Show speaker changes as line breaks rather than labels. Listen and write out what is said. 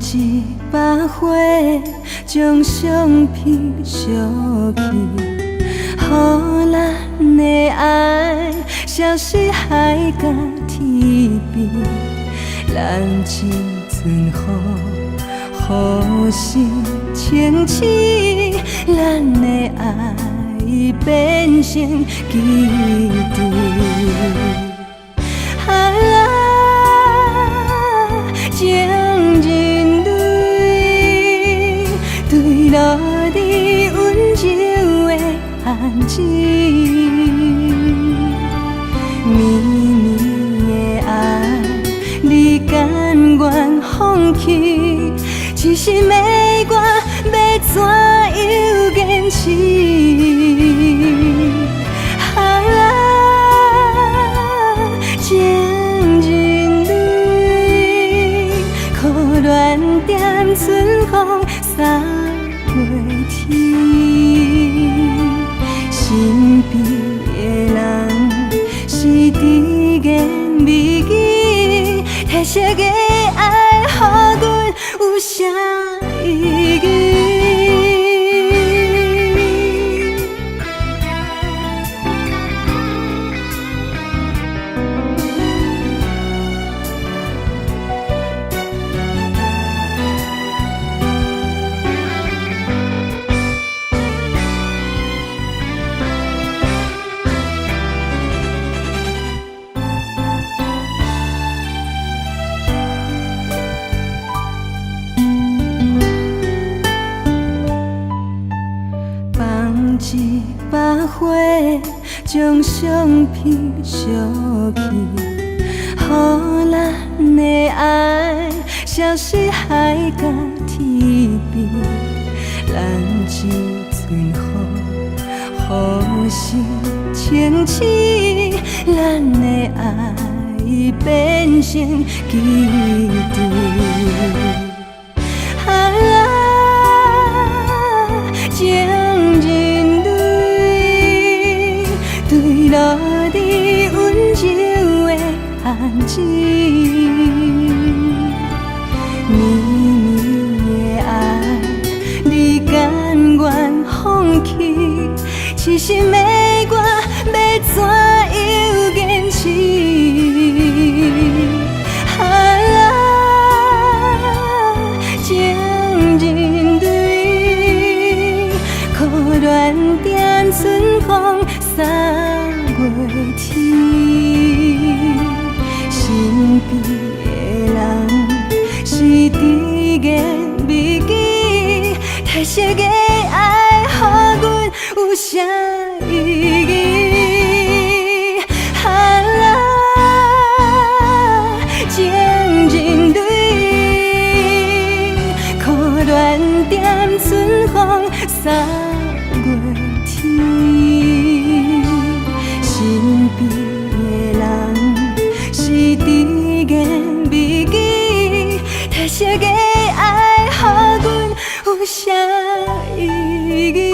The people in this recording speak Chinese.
一把火，将相片烧去，予咱的爱消失海角天边。咱一阵雨，雨声清醒，咱的爱变成记忆。情人对对落你温柔的暗示，绵绵的爱，你甘愿放弃？一心的我要怎样坚持？恋点春风散袂去，身边的人是滴眼美景，褪色的爱，予阮有啥意义？一把火，将相片烧去，予咱的爱消失海角天边。咱一阵雨，雨声清醒，咱的爱变成记忆。对落你温柔的暗示，绵绵的爱，你甘愿放弃？痴心的我要怎样坚持？情人对，可恋点春风散袂去，身边的人是滴眼美景，褪色的爱，予阮有啥意义？情人对，可恋点春风散袂去。身边的人是滴眼美景，褪色的爱，予阮有啥意义？